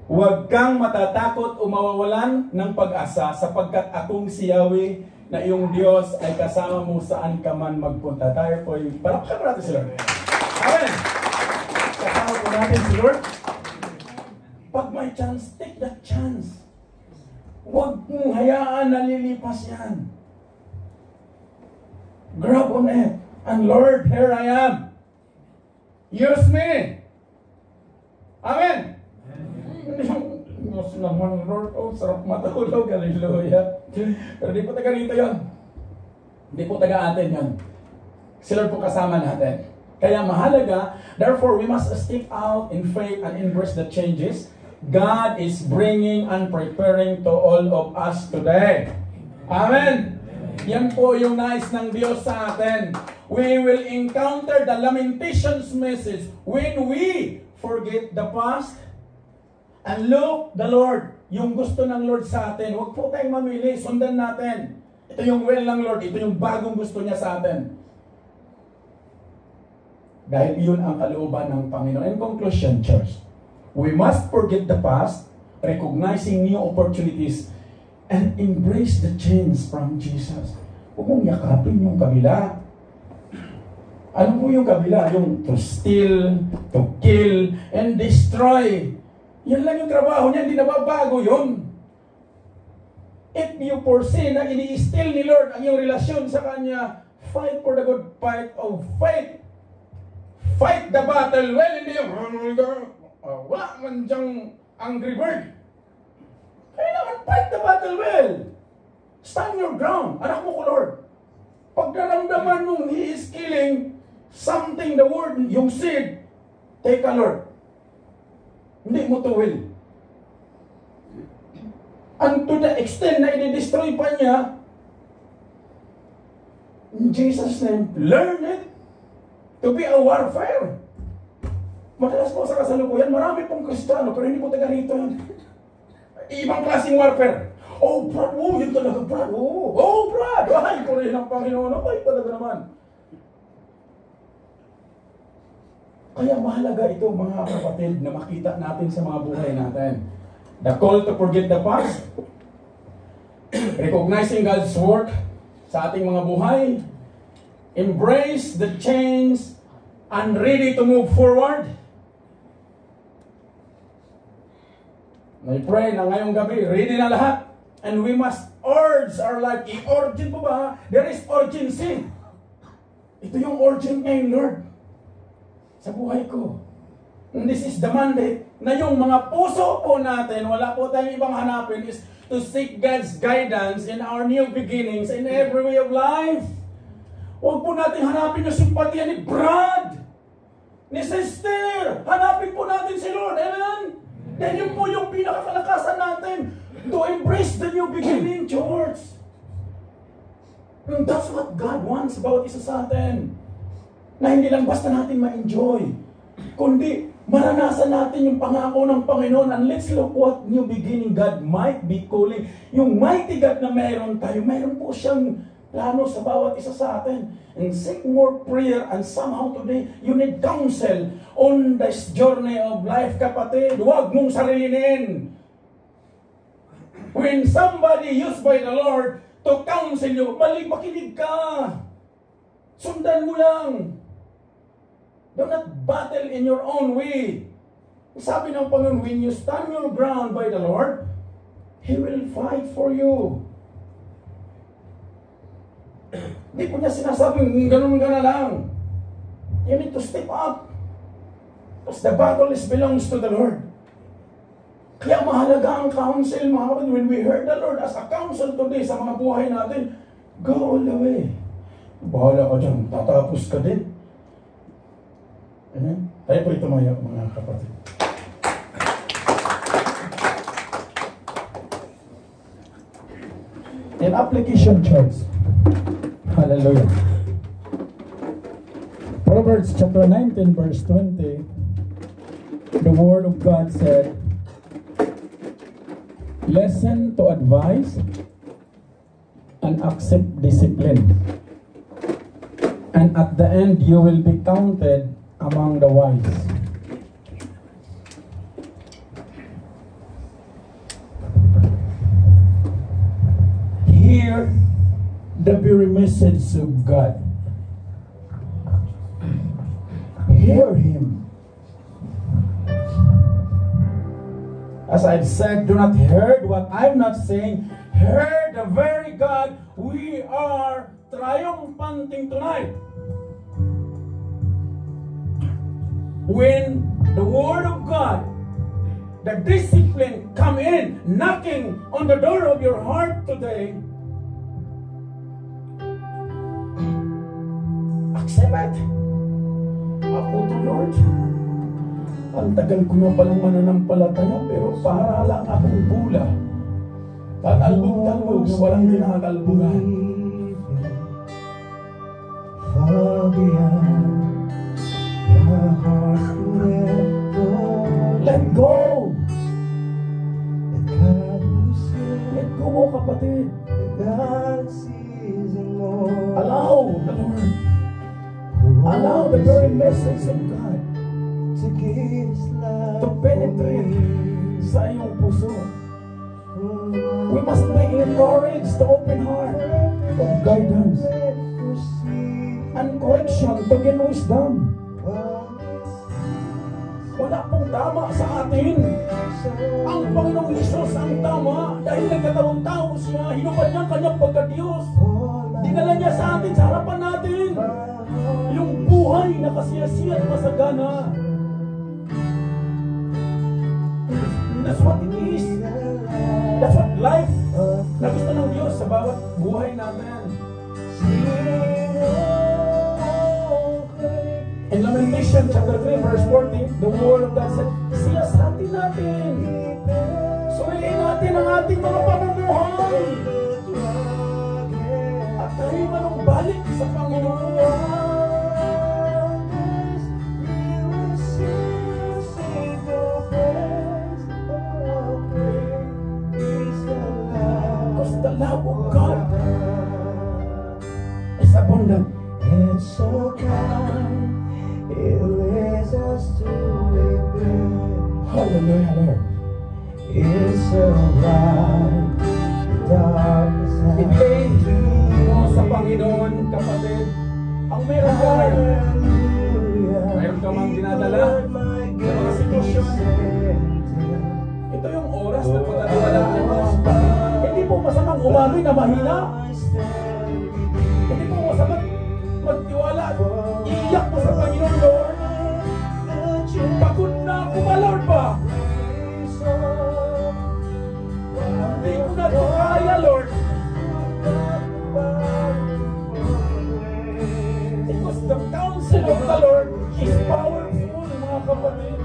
Huwag kang matatakot o mawawalan ng pag-asa sapagkat akong si Yahweh na iyong Diyos ay kasama mo saan ka man magpunta. Tayo po yung palakpakan natin si Lord. Amen. Kasama po natin si Lord. Pag may chance, take that chance. Huwag mong hayaan na lilipas yan. Grab on it. And Lord, here I am. Use me. Amen. Diyos naman, Lord. Oh, sarap matulog. Hallelujah. Pero di po taga rito yun. Hindi po taga atin yun. Sila po kasama natin. Kaya mahalaga, therefore we must step out in faith and embrace the changes God is bringing and preparing to all of us today. Amen. Yan po yung nais ng Diyos sa atin. We will encounter the Lamentations message when we forget the past and look the Lord. Yung gusto ng Lord sa atin. Huwag po tayong mamili. Sundan natin. Ito yung will ng Lord. Ito yung bagong gusto niya sa atin. Dahil yun ang kalooban ng Panginoon. In conclusion, church, we must forget the past, recognizing new opportunities, and embrace the change from Jesus. Huwag mong yakapin yung kabila. Ano po yung kabila? Yung to steal, to kill, and destroy. Yan lang yung trabaho niya, hindi nababago yun. If you foresee na ini-steal ni Lord ang iyong relasyon sa Kanya, fight for the good fight of faith. Fight the battle well, hindi yung wala man diyang angry bird. Kailangan fight the battle well. Stand your ground. Anak mo ko, Lord. Pag naramdaman nung He is killing something, the word, yung seed, take a Lord. Hindi mo to will. And to the extent na i-destroy pa niya, in Jesus' name, learn it to be a warfare. Madalas po sa kasalukuyan, marami pong Kristiyano, pero hindi po taga rito yan. Ibang klaseng warfare. Oh, Brad, oh, yun talaga, Brad. Oh, Brad, ay, puri ng Panginoon. Ay, talaga naman. Kaya mahalaga ito, mga kapatid, na makita natin sa mga buhay natin. The call to forget the past, recognizing God's work sa ating mga buhay, embrace the change, and ready to move forward. I pray na ngayong gabi, ready na lahat. And we must urge our life. I-origin po ba? There is urgency. Ito yung urgent ngayon, Lord. Sa buhay ko. And this is the mandate na yung mga puso po natin, wala po tayong ibang hanapin, is to seek God's guidance in our new beginnings in every way of life. Huwag po natin hanapin yung simpatya ni Brad, ni Sister. Hanapin po natin si Lord. Amen? Dahil yun po yung pinakakalakasan natin to embrace the new beginning, church. And that's what God wants about isa sa atin. Na hindi lang basta natin ma-enjoy, kundi maranasan natin yung pangako ng Panginoon. And let's look what new beginning God might be calling. Yung mighty God na meron tayo, meron po siyang plano sa bawat isa sa atin. And seek more prayer, and somehow today, you need counsel on this journey of life, kapatid. Huwag mong sarilinin. When somebody used by the Lord to counsel you, makinig ka. Sundan mo lang. Do not battle in your own way. Sabi ng Panginoon, when you stand your ground by the Lord, He will fight for you. Hindi po niya sinasabing ganun ka na lang. You need to step up. Because the battle belongs to the Lord. Kaya mahalaga ang counsel, mga kapatid. When we heard the Lord as a counsel today sa mga buhay natin, go all the way. Bahala ka dyan, tatapos ka din. Amen? Tayo po tumayo, mga kapatid. In application, church. Hallelujah. Proverbs chapter 19 verse 20, the word of God said, listen to advice and accept discipline, and at the end you will be counted among the wise. Hear the very message of God. Hear Him. As I've said, do not hear what I'm not saying. Hear the very God we are triumphing tonight. When the Word of God, the discipline come in, knocking on the door of your heart today, accept Elizabeth, ako to Lord. Ang tagal ko na palang mananampalataya, pero para lang akong bula. Tatalbog-talbog na walang ginakalbugan. Far beyond my heart could ever. Let go! Let God who sees, Let go mo, kapatid. let God sees and knows. Allow the Lord. Allow the very message of God to give His love to penetrate sa iyong puso. We must be encouraged to open heart of guidance and correction to gain wisdom. Wala pong tama sa atin. Ang Panginoong Hesus ang tama dahil nagkatawang tao siya. Hinubad niya ang kanyang pagka-Diyos. Dinala niya sa atin, sa harapan natin, yung buhay na kasiyasiya at masagana. That's what it is. That's what life na gusto ng Diyos sa bawat buhay natin. In Lamentation chapter 3 verse 14, the word of God said, siyasatin natin. Suriin natin ang ating mga pamumuhay. At tayo manong balik sa Panginoon. The love of God is abundant. It's so kind, it leads us to repent. Hallelujah, Lord. It's so bright, darkness has Ibigay mo sa Panginoon, kapatid, ang meron ka ngayon. Mayroon ka mang dinadala sa mga sitwasyon. Ito yung oras na pagkatiwalaan mo. Hindi po masamang umano'y na mahina. Hindi po masamang magtiwala at iiyak mo sa Panginoon, Lord. Pagod na ako ba, Lord ba? Hindi ko na ito kaya, Lord. Because the counsel of the Lord is powerful, mga kapatid.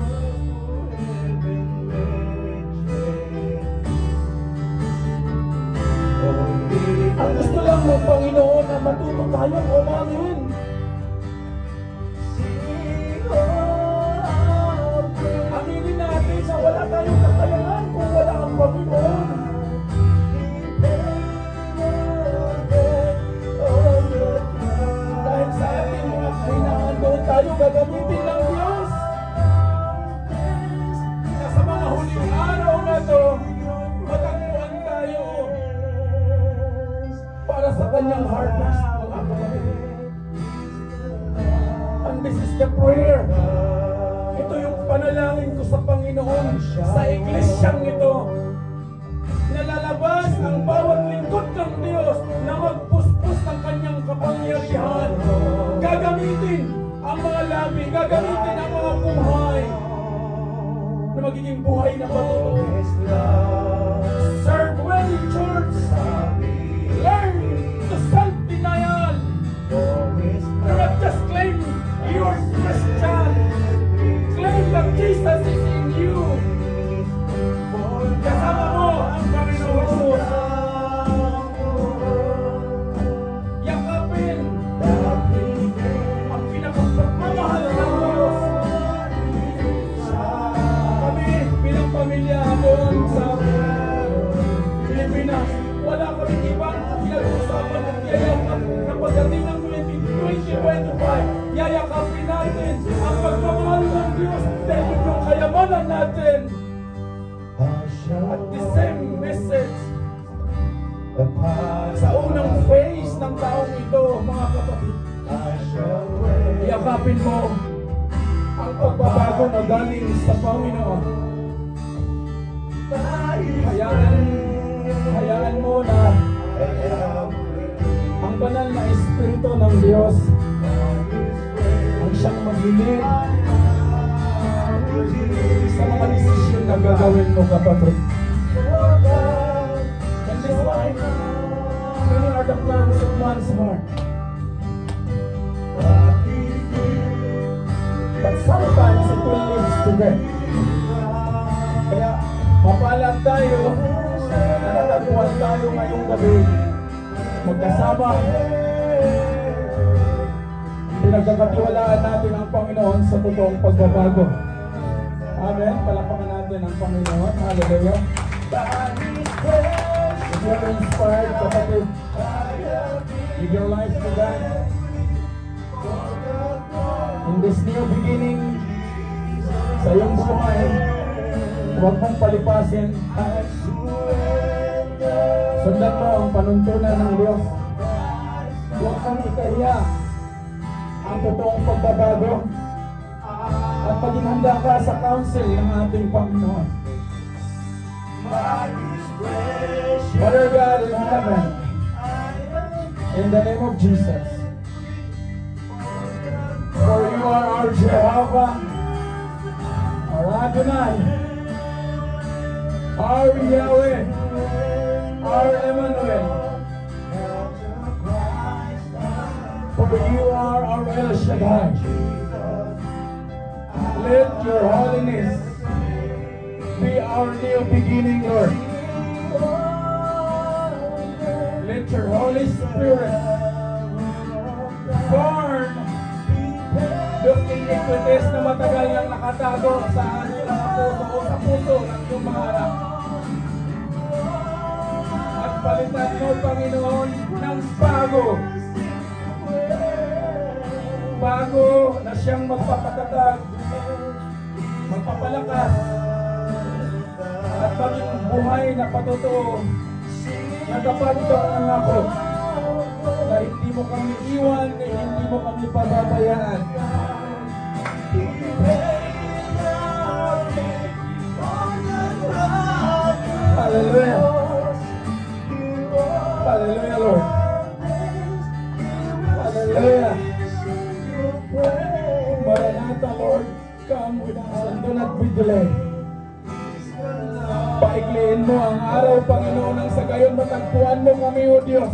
Ang gusto lang ng Panginoon na matuto tayong umamin. Aminin natin na wala tayong kakayahan kung wala ang Panginoon. Dahil sa ating mga kahinaan doon tayo gagamitin ng Diyos. Na sa mga huling araw na to, matagpuan tayo para sa kanyang harvest, mga kapatid. And this is the prayer. Ito yung panalangin ko sa Panginoon, sa iglesyang ito. Nalalabas ang bawat lingkod ng Diyos na magpuspos ng kanyang kapangyarihan. Gagamitin ang mga labi, gagamitin ang mga buhay na magiging buhay na patuloy. Serve well in church. Learn to self-denial. Do not just claim you're Christian. Claim that Jesus is in you. Kasama mo ang Panginoon Jesus. Yakapin ang pinakapagmamahal ng Diyos. Kami bilang pamilya doon sa Pilipinas, wala kami ibang pinag-usapan at yayakap na pagdating ng 2025, yayakapin natin ang pagmamahal ng Diyos dahil yung kayamanan natin. At the same message sa unang phase ng taong ito, mga kapatid, yakapin mo ang pagbabago na galing sa Panginoon. Hayaan mo na ang banal na Espiritu ng Diyos ang siyang maglilid sa mga desisyon na gagawin mo, kapatid. In this life, many are the plans of man's heart. event. Kaya mapalad tayo na natagpuan tayo ngayong gabi magkasama. Pinagkakatiwalaan natin ang Panginoon sa totoong pagbabago. Amen. Palakpakan natin ang Panginoon. Hallelujah. If you're inspired, kapatid, give your life to God. In this new beginning, sa iyong buhay, huwag mong palipasin. Sundan mo ang panuntunan ng Diyos. Huwag kang ikahiya ang totoong pagbabago at maging handa ka sa counsel ng ating Panginoon. Father God in heaven, in the name of Jesus, for you are our Jehovah, our Adonai, our Yahweh, our Emmanuel. For you are our El Shaddai. Let your holiness be our new beginning, Lord. Let your Holy Spirit burn the iniquities na matagal nang nakatago sa ating mga puso o sa puso ng iyong mga anak. At palitan mo, Panginoon, ng bago na siyang magpapatatag, magpapalakas, at maging buhay na patotoo na dapat ang ako na hindi mo kami iwan, na hindi mo kami pababayaan. Hallelujah. Hallelujah, Lord. Hallelujah. Maranatha, Lord, come with us and do not be delayed. Paikliin mo ang araw, Panginoon, nang sa gayon matagpuan mo kami, O Diyos.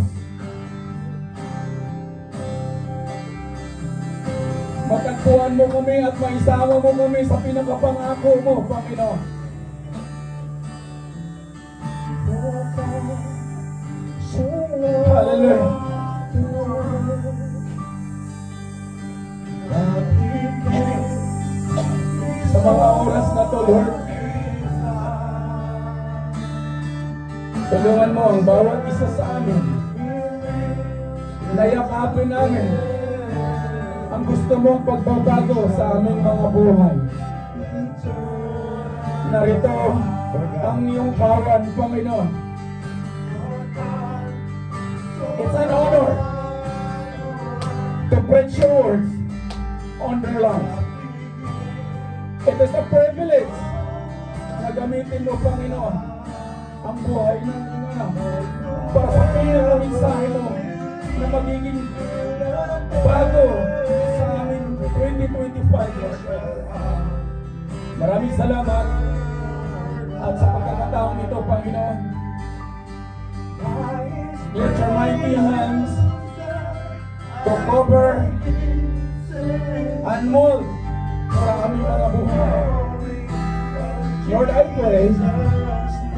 Matagpuan mo kami at maisama mo kami sa pinakapangako mo, Panginoon. Hallelujah. Sa mga oras na to, Lord, tulungan mo ang bawat isa sa amin. Nayakapin namin ang gusto mong pagbabago sa aming mga buhay. Narito ang iyong kawan, Panginoon. It's an honor to preach your words on their lives. It is a privilege na gamitin mo, Panginoon, ang buhay ng iyong anak para sa pinakamensahe mo na magiging bago sa aming 2025. Maraming salamat at sa pagkakataong ito, Panginoon, let your mighty hands to cover and mold sa aming mga buhay. Lord, I pray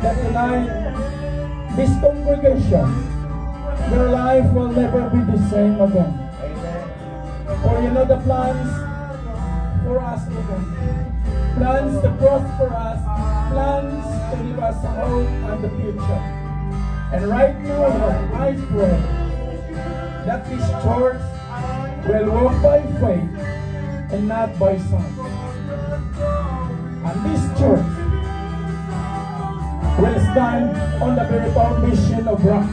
that tonight, this congregation, their life will never be the same again. For you know the plans for us, even. Plans to prosper us, plans to give us hope and the future. And right now, Lord, I pray that this church will walk by faith and not by sight. And this church will stand on the very foundation of rock.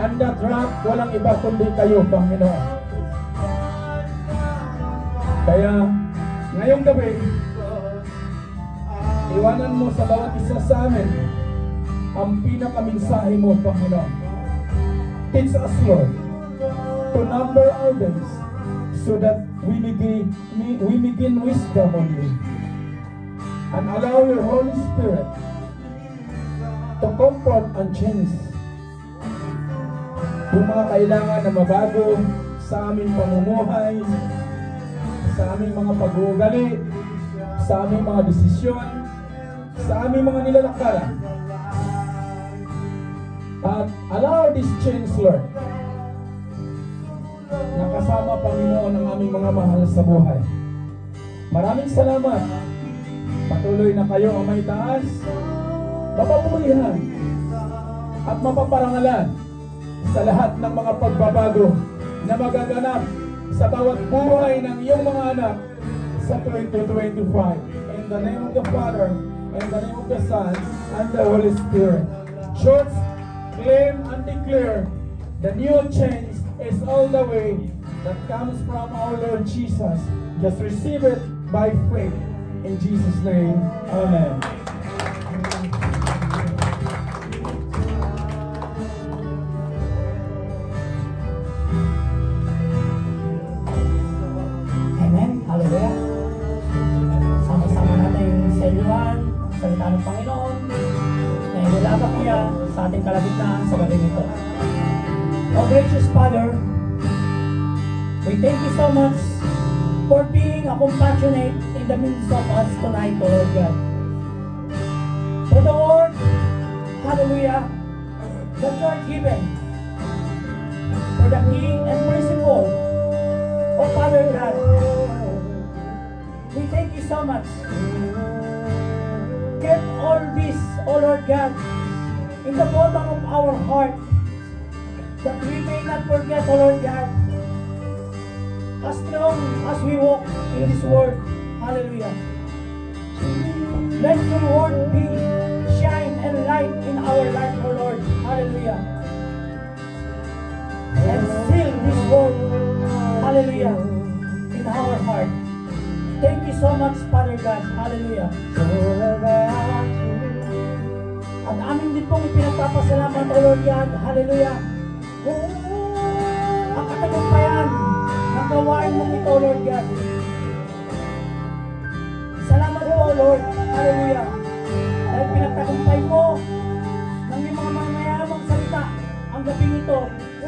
And that rock, walang iba kundi kayo, Panginoon. Kaya, ngayong gabi, iwanan mo sa bawat isa sa amin ang pinakamensahe mo, Panginoon. Teach us, Lord, to number our days so that we begin wisdom only. And allow your Holy Spirit to comfort and change yung mga kailangan na mabago sa aming pamumuhay, sa aming mga pag-uugali, sa sa aming mga desisyon, sa aming mga nilalakaran. At allow this change, Lord, na kasama, Panginoon, ang aming mga mahal sa buhay. Maraming salamat. Patuloy na kayo ang may taas, mapapurihan, at mapaparangalan sa lahat ng mga pagbabago na magaganap sa bawat buhay ng iyong mga anak sa 2025. In the name of the Father, in the name of the Son, and the Holy Spirit. Church, claim and declare the new change is all the way that comes from our Lord Jesus. Just receive it by faith. In Jesus' name, Amen. Amen. Hallelujah. Sama-sama natin sa iluhan, salita ng Panginoon, na inilagak niya sa ating kalagitnaan sa gabi nito. Oh gracious Father, we thank you so much for being a compassionate in the midst of us tonight, O Lord God. For the word, hallelujah, that you are given for the King and principle of Father God. We thank you so much. Get all this, O Lord God, in the bottom of our heart, that we may not forget, O Lord God, as long as we walk in this world. Hallelujah. Let your word be shine and light in our life, O Lord. Hallelujah. And seal this word, hallelujah, in our heart. Thank you so much, Father God. Hallelujah. At amin din pong ipinagpapasalamat, O Lord God. Hallelujah. Ang katagumpayan ng gawain mong ito, Lord God. Salamat po, Lord. Hallelujah. Dahil pinagtagumpay mo ng mga mayamang salita ang gabing ito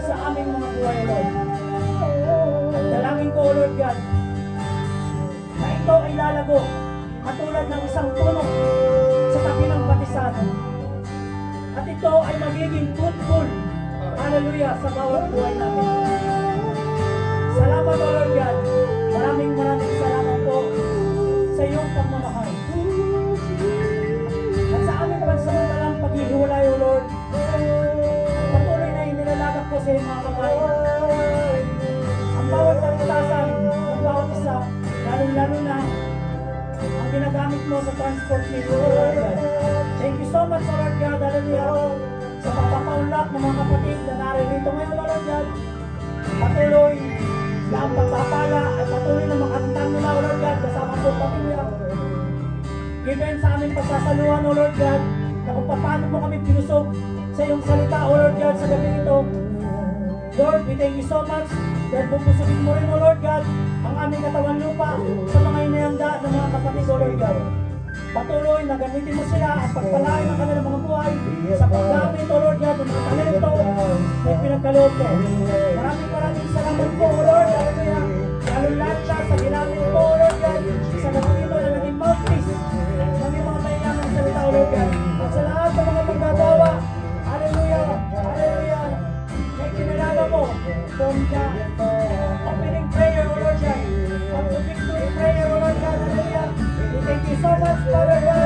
sa aming mga buhay, Lord. At dalangin ko, Lord God, na ito ay lalago katulad ng isang puno sa tabi ng batisan. At ito ay magiging fruitful, hallelujah, sa bawat buhay namin. Salamat, O Lord God. Maraming salamat po sa iyong pagmamahal. At sa aming pansamantalang paghihiwalay, O Lord, patuloy na inilalagak po sa iyong mga kamay. Ang bawat kalitasan, ang bawat isa, lalo na ang ginagamit mo sa transport nito, O Lord God. Thank you so much, O Lord God, hallelujah, sa pagpapaunlak ng mga kapatid na naririto ngayon, O Lord God. Patuloy na ang pagpapala at patuloy na makatang nila, O Lord God, kasama po pamilya. Given sa aming pagsasaluhan, O Lord God, na kung paano mo kami pinusog sa iyong salita, O Lord God, sa gabi ito. Lord, we thank you so much dahil pupusugin mo rin, O Lord God, ang aming katawan lupa sa mga inihanda ng mga kapatid, O Lord God. Patuloy na gamitin mo sila at pagpalain ang kanilang mga buhay sa paggamit, O Lord God, ng mga talento na pinagkaloob ko. Maraming salamat po, O Lord, hallelujah. Lalo-lalo sa ginamit po, O Lord God, sa gabi ito na naging mouthpiece ng iyong mga mayayamang salita, O Lord God. At sa lahat ng mga paggagawa, hallelujah, hallelujah, may kinilala mo from the opening prayer, O Lord God, up to victory prayer, O Lord God, hallelujah. We thank you so much, Father God.